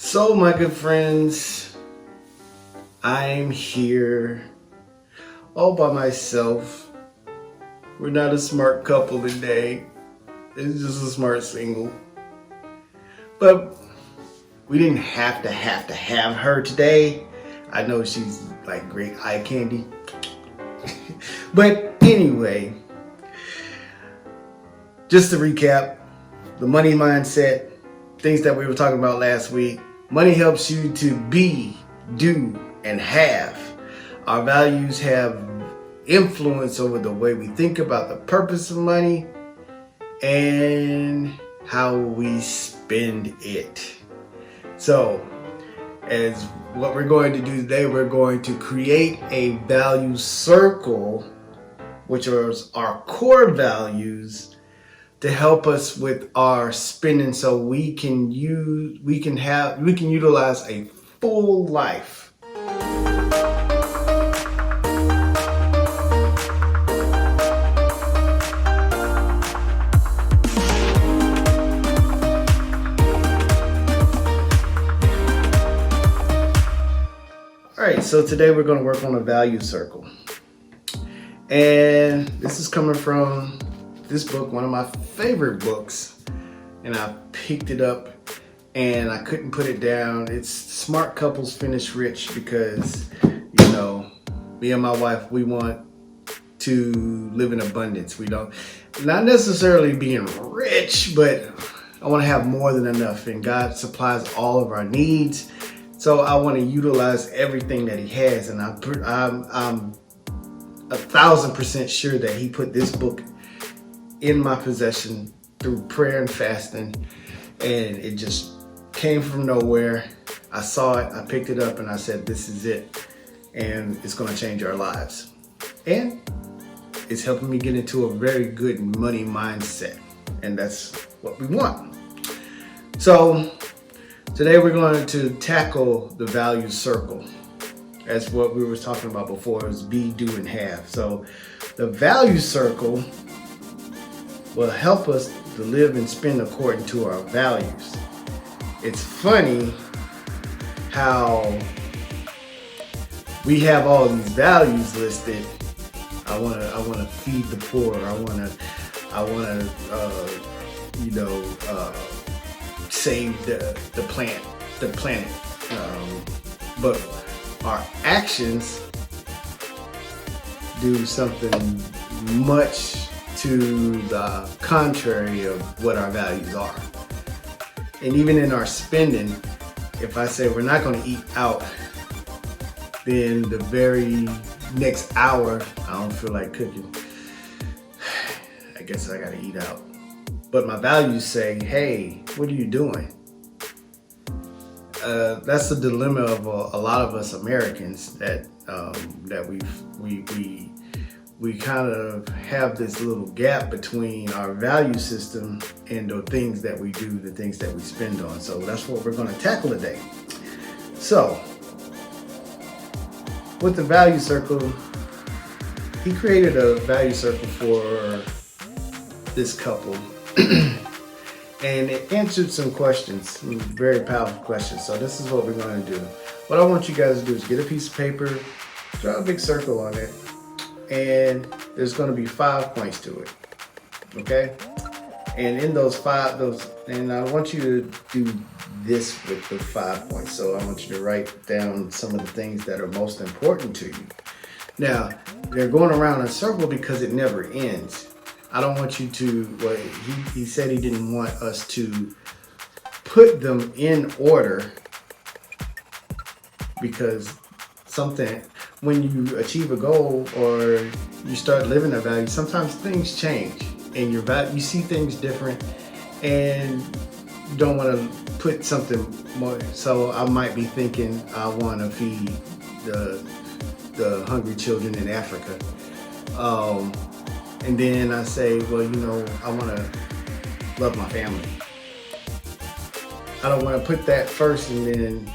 So, my good friends, I'm here all by myself. We're not a smart couple today. It's just a smart single. But we didn't have to have her today. I know she's like great eye candy. But anyway, just to recap, the money mindset, things that we were talking about last week. Money helps you to be, do, and have. Our values have influence over the way we think about the purpose of money and how we spend it. So, as what we're going to do today, we're going to create a value circle, which are our core values, to help us with our spending, so we can utilize a full life. All right, so today we're going to work on a value circle, and this is coming from this book, one of my favorite books, and I picked it up and I couldn't put it down. It's Smart Couples Finish Rich, because me and my wife, we want to live in abundance. We don't, not necessarily being rich, but I want to have more than enough, and God supplies all of our needs. So I want to utilize everything that He has, and I'm 1,000% sure that He put this book in my possession through prayer and fasting, and it just came from nowhere. I saw it, I picked it up, and I said, this is it, and it's going to change our lives. And it's helping me get into a very good money mindset, and that's what we want. So today we're going to tackle the value circle, as what we were talking about before, is be, do, and have. So the value circle will help us to live and spend according to our values. It's funny how we have all these values listed. I wanna feed the poor. I wanna save the planet. But our actions do something much to the contrary of what our values are. And even in our spending, if I say we're not going to eat out, then the very next hour, I don't feel like cooking. I guess I got to eat out. But my values say, hey, what are you doing? That's the dilemma of a lot of us Americans, that we kind of have this little gap between our value system and the things that we do, the things that we spend on. So that's what we're going to tackle today. So with the value circle, he created a value circle for this couple and it answered some questions, some very powerful questions. So this is what we're going to do. What I want you guys to do is get a piece of paper, draw a big circle on it, and there's going to be 5 points to it, okay? And in and I want you to do this with the 5 points. So I want you to write down some of the things that are most important to you. Now, they're going around in a circle because it never ends. I don't want you to, well, he said he didn't want us to put them in order, because when you achieve a goal or you start living a value, sometimes things change and you see things different, and you don't want to put something more. So I might be thinking I want to feed the hungry children in Africa, and then I say, well, I want to love my family. I don't want to put that first and then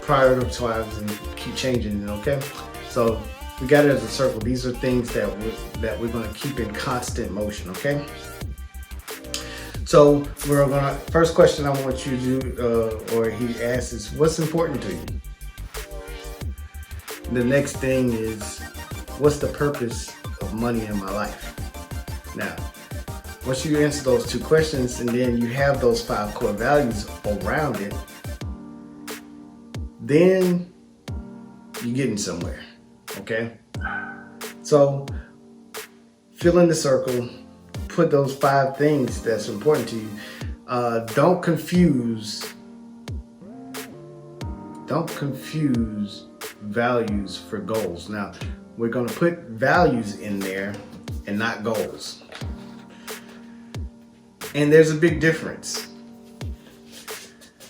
prioritize and keep changing it, okay? So we got it as a circle. These are things that we're going to keep in constant motion, okay? So first question I want you to do, or he asks, is what's important to you? The next thing is, what's the purpose of money in my life? Now, once you answer those two questions and then you have those 5 core values around it, then you're getting somewhere, okay? So fill in the circle, put those 5 things that's important to you. Don't confuse values for goals. Now, we're going to put values in there and not goals. And there's a big difference.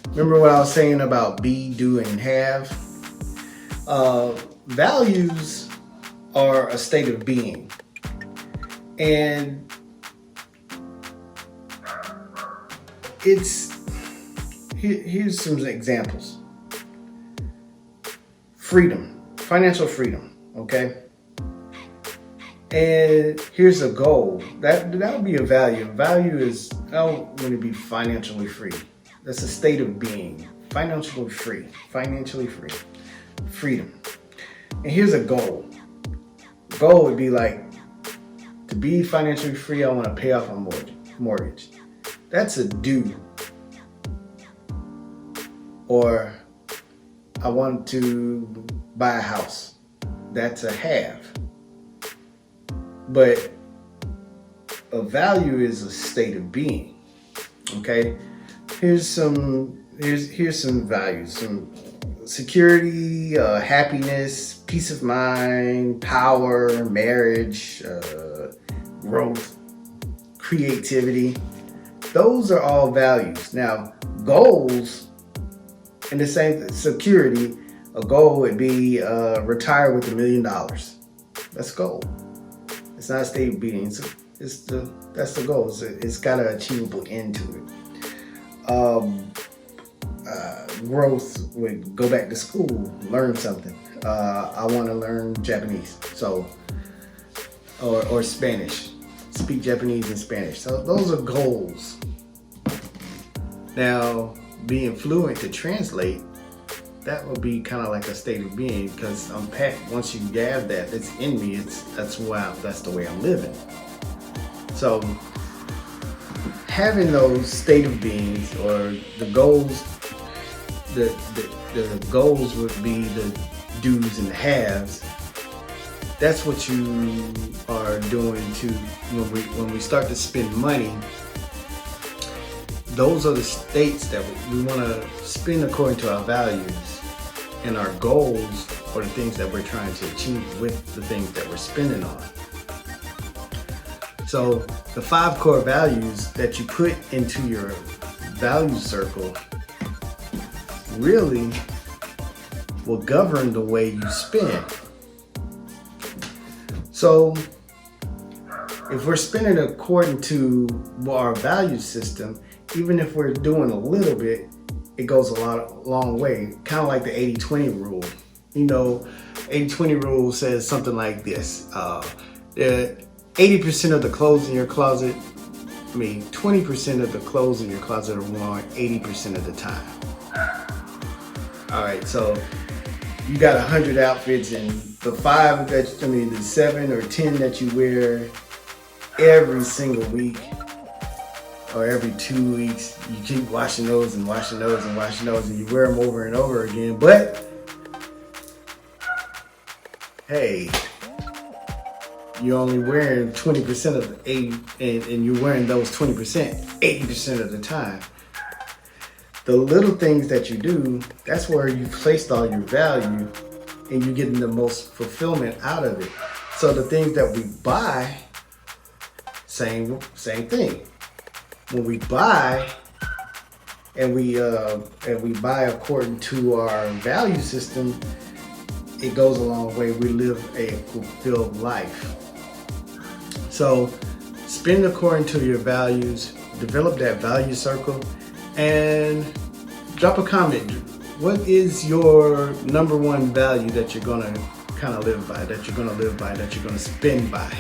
Remember what I was saying about be, do, and have? Values are a state of being. And here's some examples. Freedom, financial freedom, okay? And here's a goal. That would be a value. A value is, I want to be financially free. That's a state of being. Financially free. Freedom. And here's a goal. Goal would be like, to be financially free, I want to pay off a mortgage. That's a do. Or I want to buy a house. That's a have. But a value is a state of being. Okay? Here's some values. Some security, happiness, peace of mind, power, marriage, growth, creativity. Those are all values. Now, goals, in the same security, a goal would be retire with $1 million. That's a goal. It's not a state of being. That's the goal. It's got an achievable end to it. Growth would go back to school, learn something. I want to learn Japanese, or Spanish. Speak Japanese and Spanish. So those are goals. Now, being fluent to translate, that would be kind of like a state of being, because once you have that, it's in me. That's the way I'm living. So having those state of beings, or the goals, the goals would be the do's and the haves. That's what you are doing when we start to spend money. Those are the states that we want to spend according to our values, and our goals are the things that we're trying to achieve with the things that we're spending on. So the 5 core values that you put into your value circle really will govern the way you spend. So if we're spending according to our value system, even if we're doing a little bit, it goes a long way. Kind of like the 80-20 rule. 80-20 rule says something like this. 80% of the clothes in your closet, 20% of the clothes in your closet are worn 80% of the time. All right, so you got 100 outfits, and the 7 or 10 that you wear every single week or every 2 weeks, you keep washing those and washing those and washing those, and you wear them over and over again. But hey, you're only wearing 20% of the 80, and you're wearing those 20% 80% of the time. The little things that you do, that's where you placed all your value, and you're getting the most fulfillment out of it. So the things that we buy, same thing. When we buy, and we buy according to our value system, it goes a long way. We live a fulfilled life. So spend according to your values, develop that value circle, and drop a comment. What is your number one value that you're gonna kind of live by, that you're gonna spend by?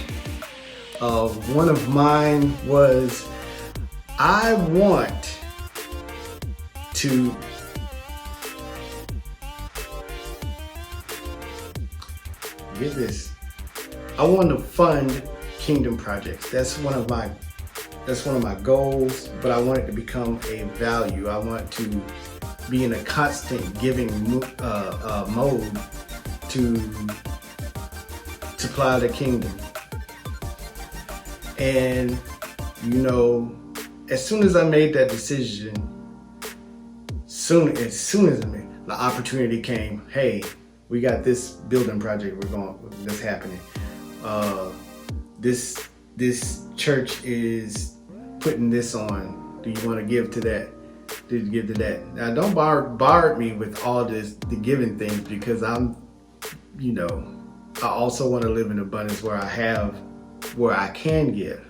One of mine was I want to get this. I want to fund kingdom projects. That's one of my goals, but I want it to become a value. I want to be in a constant giving mode to supply the kingdom. And you know, as soon as I made that decision, as soon as the opportunity came, hey, we got this building project that's happening. This church is putting this on. Do you want to give to that? Did you give to that? Now don't bar me with all the giving things, because I also want to live in abundance where I can give.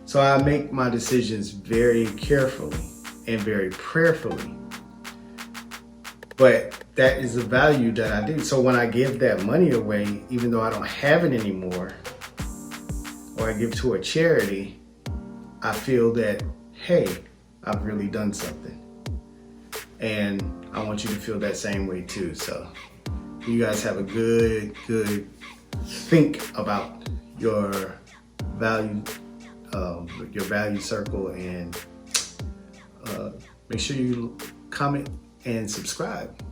So I make my decisions very carefully and very prayerfully. But that is a value that I do. So when I give that money away, even though I don't have it anymore, or I give to a charity, I feel that, hey, I've really done something. And I want you to feel that same way too. So you guys have a good think about your value circle, and make sure you comment and subscribe.